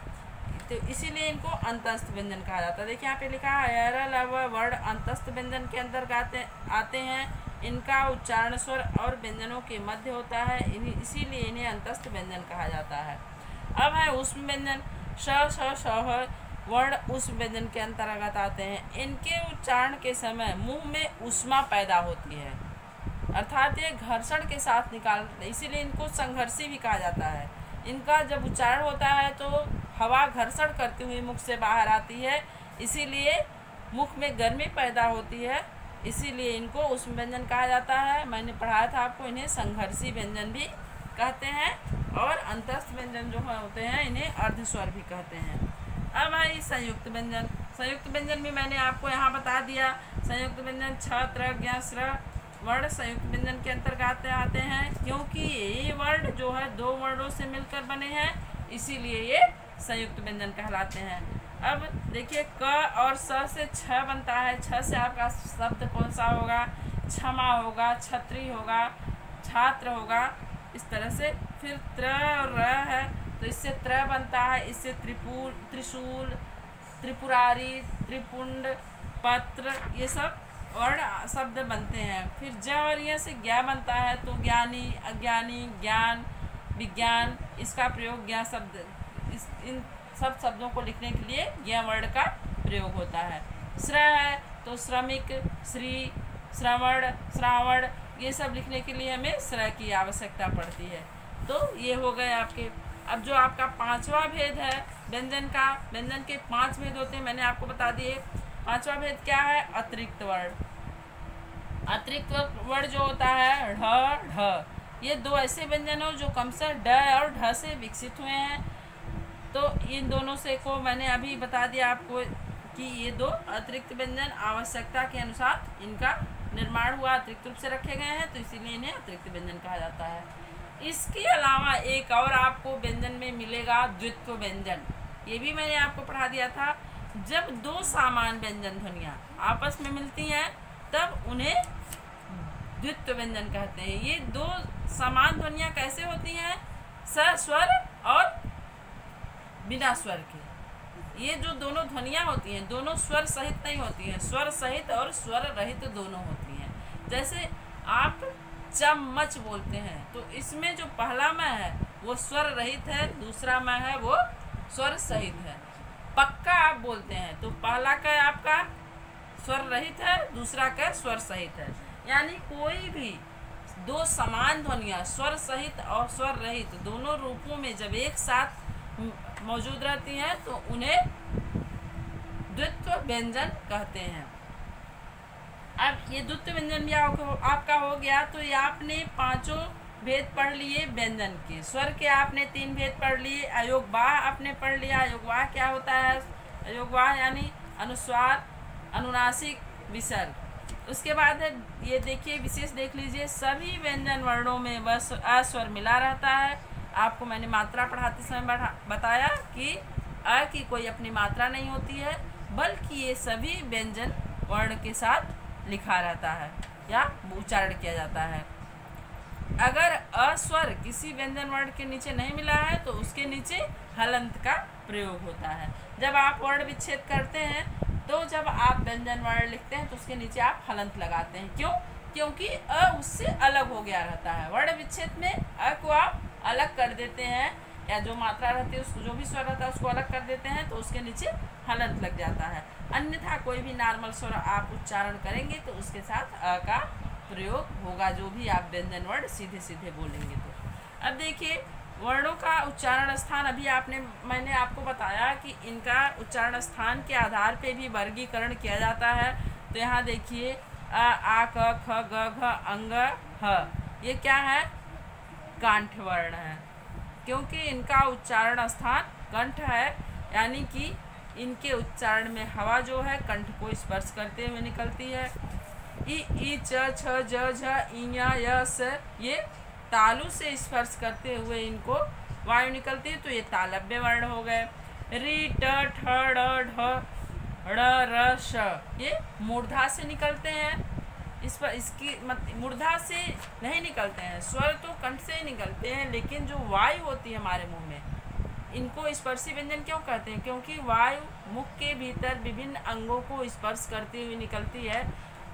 तो इसीलिए इनको अंतस्थ व्यंजन कहा जाता है। देखिए यहाँ पे लिखा है यार लव वर्ण अंतस्थ व्यंजन के अंतर्गत आते हैं। इनका उच्चारण स्वर और व्यंजनों के मध्य होता है, इसीलिए इन्हें अंतस्थ व्यंजन कहा जाता है। अब है ऊष्म व्यंजन। श, श, श वर्ण ऊष्म व्यंजन के अंतर्गत आते हैं। इनके उच्चारण के समय मुंह में ऊष्मा पैदा होती है, अर्थात ये घर्षण के साथ निकालते, इसीलिए इनको संघर्षी भी कहा जाता है। इनका जब उच्चारण होता है तो हवा घर्षण करती हुई मुख से बाहर आती है, इसीलिए मुख में गर्मी पैदा होती है, इसीलिए इनको ऊष्म व्यंजन कहा जाता है। मैंने पढ़ाया था आपको, इन्हें संघर्षी व्यंजन भी कहते हैं, और अंतस्थ व्यंजन जो होते हैं इन्हें अर्धस्वर भी कहते हैं। अब है संयुक्त व्यंजन। संयुक्त व्यंजन भी मैंने आपको यहाँ बता दिया। संयुक्त व्यंजन छ, त्र, ज्ञ, स्र वर्ण संयुक्त व्यंजन के अंतर्गत आते हैं, क्योंकि ये वर्ण जो है 2 वर्णों से मिलकर बने हैं, इसीलिए ये संयुक्त व्यंजन कहलाते हैं। अब देखिए, क और स से छ बनता है। छ से आपका शब्द कौन सा होगा? क्षमा होगा, छत्री होगा, छात्र होगा, इस तरह से। फिर त्र और र है, तो इससे त्र बनता है, इससे त्रिशूल, त्रिपुरारी, त्रिपुंड, पत्र, ये सब वर्ण शब्द बनते हैं। फिर ज और य से ज्ञा बनता है, तो ज्ञानी, अज्ञानी, ज्ञान, विज्ञान, इसका प्रयोग ज्ञा शब्द, इन सब शब्दों को लिखने के लिए ज्ञा वर्ण का प्रयोग होता है। श्र है, तो श्रमिक, श्री, श्रवण, श्रावण, ये सब लिखने के लिए हमें श्र की आवश्यकता पड़ती है। तो ये हो गए आपके। अब जो आपका 5वां भेद है व्यंजन का, व्यंजन के 5 भेद होते हैं, मैंने आपको बता दिए। 5वां भेद क्या है? अतिरिक्त वर्ण। अतिरिक्त वर्ण जो होता है ढ, ढ, ये 2 ऐसे व्यंजन हो जो क्रमशः ड और ढ से विकसित हुए हैं। तो इन दोनों से को मैंने अभी बता दिया आपको कि ये 2 अतिरिक्त व्यंजन आवश्यकता के अनुसार इनका निर्माण हुआ, अतिरिक्त रूप से रखे गए हैं, तो इसीलिए इन्हें अतिरिक्त व्यंजन कहा जाता है। इसके अलावा एक और आपको व्यंजन में मिलेगा द्वित्व व्यंजन। ये भी मैंने आपको पढ़ा दिया था। जब दो समान व्यंजन ध्वनियाँ आपस में मिलती हैं तब उन्हें द्वित्व व्यंजन कहते हैं। ये दो समान ध्वनियाँ कैसे होती हैं? सस्वर और बिना स्वर के। ये जो दोनों ध्वनियाँ होती हैं दोनों स्वर सहित नहीं होती हैं, स्वर सहित और स्वर रहित दोनों होती हैं। जैसे आप चम्मच बोलते हैं तो इसमें जो पहला मैं है वो स्वर रहित है, दूसरा मैं है वो स्वर सहित है। पक्का आप बोलते हैं तो पहला का आपका स्वर रहित है, दूसरा का स्वर सहित है। यानी कोई भी दो समान ध्वनियाँ स्वर सहित और स्वर रहित दोनों रूपों में जब एक साथ मौजूद रहती हैं तो उन्हें द्वित्व व्यंजन कहते हैं। अब ये द्वित्व व्यंजन भी आपका हो गया। तो ये आपने पांचों भेद पढ़ लिए व्यंजन के। स्वर के आपने 3 भेद पढ़ लिए। अयोगवाह आपने पढ़ लिया। अयोगवाह क्या होता है? अयोगवाह यानी अनुस्वार, अनुनासिक, विसर्ग। उसके बाद है ये देखिए विशेष देख लीजिए, सभी व्यंजन वर्णों में बस अस्वर मिला रहता है। आपको मैंने मात्रा पढ़ाते समय बताया कि अ की कोई अपनी मात्रा नहीं होती है, बल्कि ये सभी व्यंजन वर्ण के साथ लिखा रहता है या उच्चारण किया जाता है। अगर अस्वर किसी व्यंजन वर्ण के नीचे नहीं मिला है तो उसके नीचे हलंत का प्रयोग होता है। जब आप वर्ण विच्छेद करते हैं तो जब आप व्यंजन वर्ण लिखते हैं तो उसके नीचे आप हलंत लगाते हैं। क्यों? क्योंकि अ उससे अलग हो गया रहता है। वर्ण विच्छेद में अ को आप अलग कर देते हैं या जो मात्रा रहती है उसको, जो भी स्वर रहता है उसको अलग कर देते हैं तो उसके नीचे हलंत लग जाता है। अन्यथा कोई भी नॉर्मल स्वर आप उच्चारण करेंगे तो उसके साथ अ का प्रयोग होगा, जो भी आप व्यंजन वर्ण सीधे सीधे बोलेंगे तो। अब देखिए वर्णों का उच्चारण स्थान अभी मैंने आपको बताया कि इनका उच्चारण स्थान के आधार पे भी वर्गीकरण किया जाता है। तो यहाँ देखिए अ, आ, क, ख, ग, घ, अंग, ह, ये क्या है? कंठ वर्ण है, क्योंकि इनका उच्चारण स्थान कंठ है। यानी कि इनके उच्चारण में हवा जो है कंठ को स्पर्श करते हुए निकलती है। ई, च, छ, ज, झ, इया, य, स, ये तालु से स्पर्श करते हुए इनको वायु निकलती है तो ये तालव्य वर्ण हो गए। री, ट, ठ, ड, ढ, ड़, र, श, ये मूर्धा से निकलते हैं। इस पर इसकी मूर्धा से नहीं निकलते हैं, स्वर तो कंठ से ही निकलते हैं, लेकिन जो वायु होती है हमारे मुंह में इनको स्पर्शी व्यंजन क्यों कहते हैं? क्योंकि वायु मुख के भीतर विभिन्न अंगों को स्पर्श करती हुई निकलती है।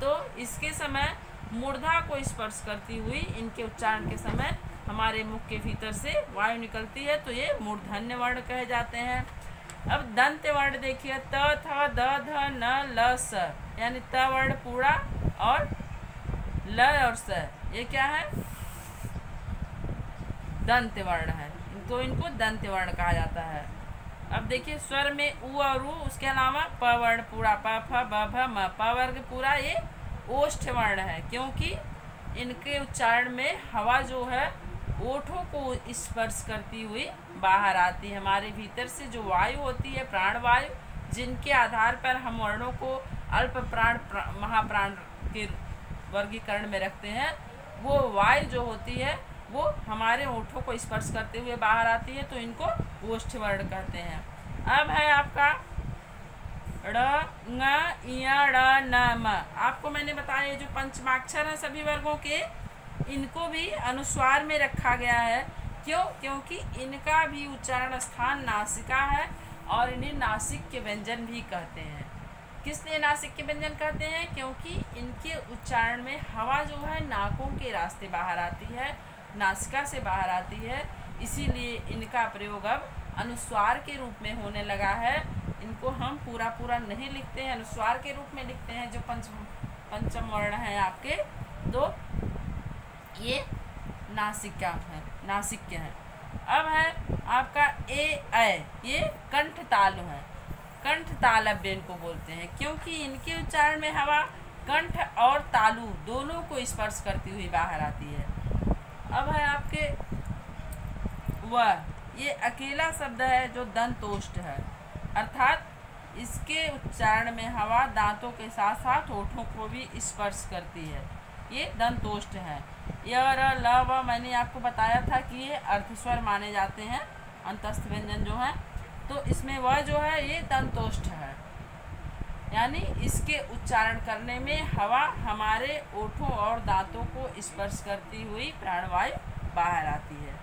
तो इसके समय मूर्धा को स्पर्श करती हुई इनके उच्चारण के समय हमारे मुख के भीतर से वायु निकलती है तो ये मूर्धन्य वर्ण कहे जाते हैं। अब दंत वर्ण देखिए, त, थ, द, ध, न, ल, स, यानी त वर्ण पूरा और ल और स, ये क्या है? दंत वर्ण है, तो इनको दंत वर्ण कहा जाता है। अब देखिए स्वर में उ और उ, उसके अलावा प वर्ण पूरा, प, फ, ब, भ, म, प वर्ग पूरा ये ओष्ठ वर्ण है, क्योंकि इनके उच्चारण में हवा जो है ओठों को स्पर्श करती हुई बाहर आती है। हमारे भीतर से जो वायु होती है प्राण वायु, जिनके आधार पर हम वर्णों को अल्प प्राण महाप्राण के वर्गीकरण में रखते हैं, वो वायु जो होती है वो हमारे ओठों को स्पर्श करते हुए बाहर आती है तो इनको ओष्ठ वर्ण कहते हैं। अब है आपका ड़, ङ, इया, ड़, न, म। आपको मैंने बताया जो पंचमाक्षर हैं सभी वर्गों के, इनको भी अनुस्वार में रखा गया है। क्यों? क्योंकि इनका भी उच्चारण स्थान नासिका है और इन्हें नासिक के व्यंजन भी कहते हैं। किस लिए नासिक के व्यंजन कहते हैं? क्योंकि इनके उच्चारण में हवा जो है नाकों के रास्ते बाहर आती है, नासिका से बाहर आती है, इसीलिए इनका प्रयोग अब अनुस्वार के रूप में होने लगा है। इनको हम पूरा नहीं लिखते हैं, अनुस्वार के रूप में लिखते हैं जो पंचम वर्ण है आपके, तो ये नासिका है, नासिक के हैं। अब है आपका ए, ऐ, ये कंठ तालु है। कंठ तालव्य इनको बोलते हैं क्योंकि इनके उच्चारण में हवा कंठ और तालु दोनों को स्पर्श करती हुई बाहर आती है। अब है आपके व, ये अकेला शब्द है जो दंतोष्ठ है, अर्थात इसके उच्चारण में हवा दांतों के साथ साथ होठों को भी स्पर्श करती है, ये दंतोष्ठ है। य र ल व मैंने आपको बताया था कि ये अर्धस्वर माने जाते हैं, अंतस्थ व्यंजन जो है। तो इसमें वह जो है ये दंतोष्ठ है, यानी इसके उच्चारण करने में हवा हमारे ओठों और दांतों को स्पर्श करती हुई प्राणवायु बाहर आती है।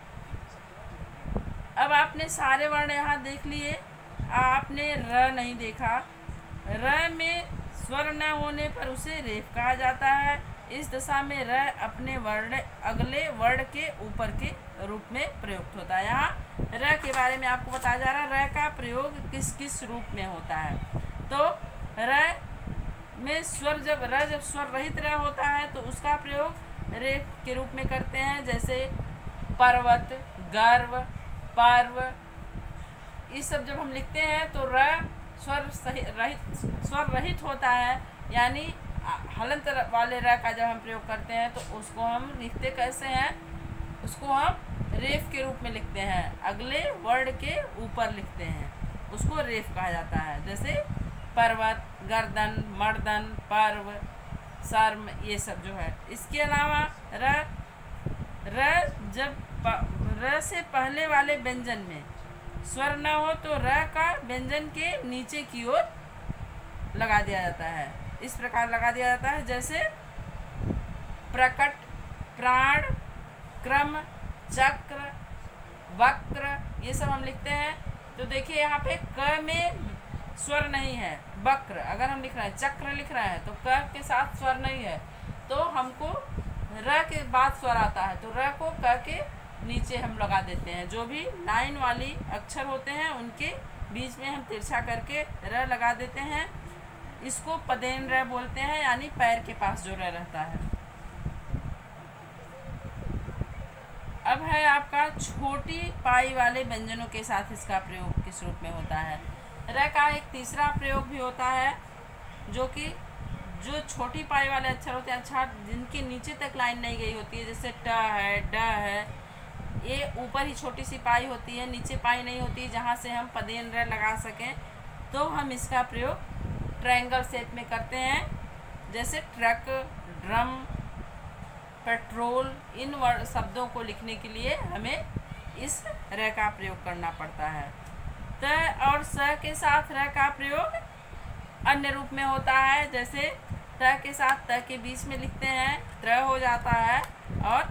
अब आपने सारे वर्ण यहाँ देख लिए, आपने र नहीं देखा। र में स्वर न होने पर उसे रेफ कहा जाता है। इस दशा में र अपने वर्ण अगले वर्ण के ऊपर के रूप में प्रयुक्त होता है। यहाँ र के बारे में आपको बताया जा रहा है, र का प्रयोग किस किस रूप में होता है। तो र में स्वर जब स्वर रहित र होता है तो उसका प्रयोग रेफ के रूप में करते हैं, जैसे पर्वत, गर्व, पर्व, ये सब जब हम लिखते हैं तो र स्वर रहित होता है, यानी हलंत वाले र का जब हम प्रयोग करते हैं तो उसको हम लिखते कैसे हैं, उसको हम रेफ के रूप में लिखते हैं, अगले वर्ड के ऊपर लिखते हैं, उसको रेफ कहा जाता है। जैसे पर्वत, गर्दन, मर्दन, पर्व, शर्म, ये सब जो है। इसके अलावा र से पहले वाले व्यंजन में स्वर न हो तो र का व्यंजन के नीचे की ओर लगा दिया जाता है। इस प्रकार लगा दिया जाता है, जैसे प्रकट, प्राण, क्रम, चक्र, वक्र, ये सब हम लिखते हैं। तो देखिए यहाँ पे क में स्वर नहीं है, वक्र अगर हम लिख रहे हैं, चक्र लिख रहे हैं तो क के साथ स्वर नहीं है, तो हमको र के बाद स्वर आता है, तो र को क के नीचे हम लगा देते हैं। जो भी लाइन वाली अक्षर होते हैं उनके बीच में हम तिरछा करके र लगा देते हैं। इसको पदेन र बोलते हैं, यानी पैर के पास जो र रहता है। अब है आपका छोटी पाई वाले व्यंजनों के साथ इसका प्रयोग किस रूप में होता है। र का एक तीसरा प्रयोग भी होता है, जो कि जो छोटी पाई वाले अक्षर होते हैं, अर्थात जिनके नीचे तक लाइन नहीं गई होती है, जैसे ट है, ड है, ये ऊपर ही छोटी सी पाई होती है, नीचे पाई नहीं होती है, जहाँ से हम पदेन र लगा सकें, तो हम इसका प्रयोग ट्रायंगल शेप में करते हैं। जैसे ट्रक, ड्रम, पेट्रोल, इन शब्दों को लिखने के लिए हमें इस र का प्रयोग करना पड़ता है। त और स के साथ र का प्रयोग अन्य रूप में होता है, जैसे त के साथ त के बीच में लिखते हैं, त्र हो जाता है, और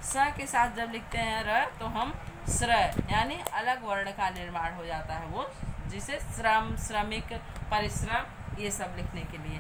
स के साथ जब लिखते हैं र तो हम स्र, यानी अलग वर्ण का निर्माण हो जाता है, वो जिसे श्रम, श्रमिक, परिश्रम, ये सब लिखने के लिए।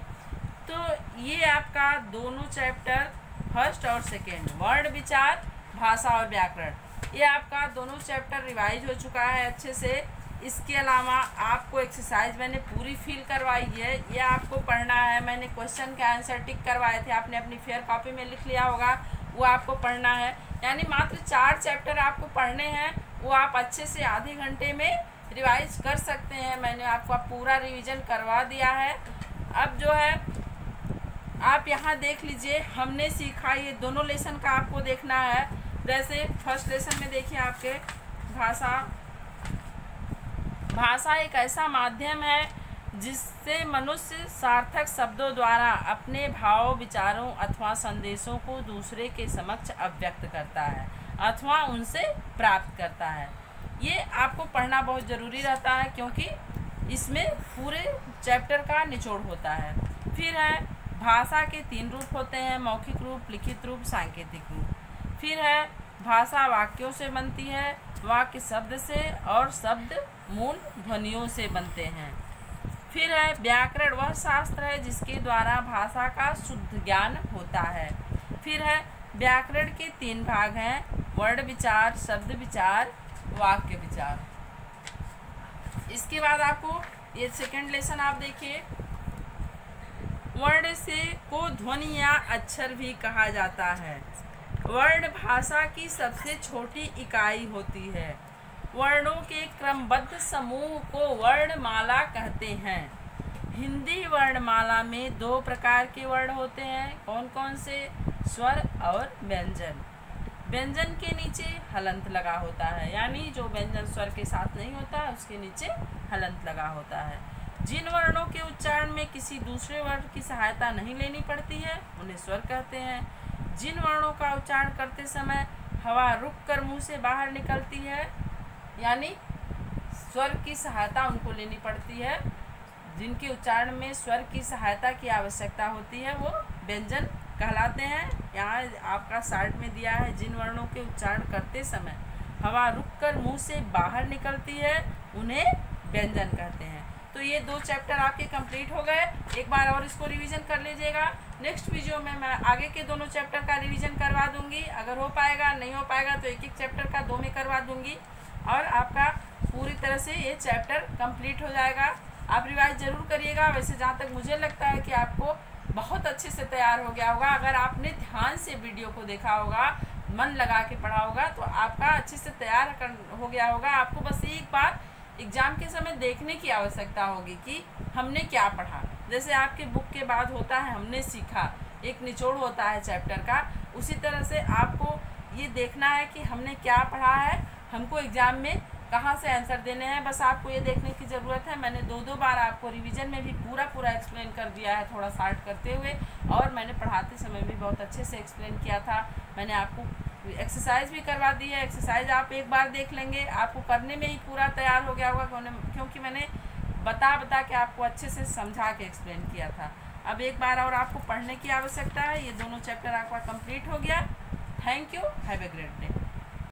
तो ये आपका दोनों चैप्टर फर्स्ट और सेकेंड, वर्ण विचार, भाषा और व्याकरण, ये आपका दोनों चैप्टर रिवाइज हो चुका है अच्छे से। इसके अलावा आपको एक्सरसाइज मैंने पूरी फिल करवाई है, ये आपको पढ़ना है। मैंने क्वेश्चन के आंसर टिक करवाए थे, आपने अपनी फेयर कॉपी में लिख लिया होगा, वो आपको पढ़ना है। यानी मात्र 4 चैप्टर आपको पढ़ने हैं, वो आप अच्छे से आधे घंटे में रिवाइज कर सकते हैं। मैंने आपको पूरा रिवीजन करवा दिया है। अब जो है आप यहाँ देख लीजिए, हमने सीखा ये दोनों लेसन का आपको देखना है। जैसे फर्स्ट लेसन में देखिए आपके भाषा एक ऐसा माध्यम है जिससे मनुष्य सार्थक शब्दों द्वारा अपने भाव, विचारों अथवा संदेशों को दूसरे के समक्ष अभिव्यक्त करता है अथवा उनसे प्राप्त करता है। ये आपको पढ़ना बहुत ज़रूरी रहता है, क्योंकि इसमें पूरे चैप्टर का निचोड़ होता है। फिर है भाषा के 3 रूप होते हैं, मौखिक रूप, लिखित रूप, सांकेतिक रूप। फिर है भाषा वाक्यों से बनती है, वाक्य शब्द से और शब्द मूल ध्वनियों से बनते हैं। फिर है व्याकरण, वह शास्त्र है जिसके द्वारा भाषा का शुद्ध ज्ञान होता है। फिर है व्याकरण के 3 भाग हैं, वर्ण विचार, शब्द विचार, वाक्य विचार। इसके बाद आपको ये सेकंड लेसन आप देखिए, वर्ण से को ध्वनि या अक्षर भी कहा जाता है। वर्ण भाषा की सबसे छोटी इकाई होती है। वर्णों के क्रमबद्ध समूह को वर्णमाला कहते हैं। हिंदी वर्णमाला में 2 प्रकार के वर्ण होते हैं। कौन कौन से? स्वर और व्यंजन। व्यंजन के नीचे हलंत लगा होता है, यानी जो व्यंजन स्वर के साथ नहीं होता उसके नीचे हलंत लगा होता है। जिन वर्णों के उच्चारण में किसी दूसरे वर्ण की सहायता नहीं लेनी पड़ती है उन्हें स्वर कहते हैं। जिन वर्णों का उच्चारण करते समय हवा रुककर मुंह से बाहर निकलती है, यानी स्वर की सहायता उनको लेनी पड़ती है, जिनके उच्चारण में स्वर की सहायता की आवश्यकता होती है, वो व्यंजन कहलाते हैं। यहाँ आपका चार्ट में दिया है, जिन वर्णों के उच्चारण करते समय हवा रुककर मुंह से बाहर निकलती है उन्हें व्यंजन कहते हैं। तो ये 2 चैप्टर आपके कंप्लीट हो गए। एक बार और इसको रिवीजन कर लीजिएगा। नेक्स्ट वीडियो में मैं आगे के दोनों चैप्टर का रिवीजन करवा दूंगी। अगर हो पाएगा, नहीं हो पाएगा तो एक चैप्टर का 2 में करवा दूंगी और आपका पूरी तरह से ये चैप्टर कंप्लीट हो जाएगा। आप रिवाइज जरूर करिएगा। वैसे जहाँ तक मुझे लगता है कि आपको बहुत अच्छे से तैयार हो गया होगा। अगर आपने ध्यान से वीडियो को देखा होगा, मन लगा के पढ़ा होगा, तो आपका अच्छे से तैयार हो गया होगा। आपको बस एक बार एग्ज़ाम के समय देखने की आवश्यकता होगी कि हमने क्या पढ़ा। जैसे आपके बुक के बाद होता है हमने सीखा, एक निचोड़ होता है चैप्टर का, उसी तरह से आपको ये देखना है कि हमने क्या पढ़ा है, हमको एग्ज़ाम में कहाँ से आंसर देने हैं। बस आपको ये देखने की ज़रूरत है। मैंने 2 बार आपको रिवीजन में भी पूरा एक्सप्लेन कर दिया है, थोड़ा शार्ट करते हुए, और मैंने पढ़ाते समय भी बहुत अच्छे से एक्सप्लेन किया था। मैंने आपको एक्सरसाइज भी करवा दी है। एक्सरसाइज आप एक बार देख लेंगे, आपको करने में ही पूरा तैयार हो गया होगा, क्योंकि मैंने बता के आपको अच्छे से समझा के एक्सप्लेन किया था। अब एक बार और आपको पढ़ने की आवश्यकता है। ये दोनों चैप्टर आपका कंप्लीट हो गया। Thank you, have a great day.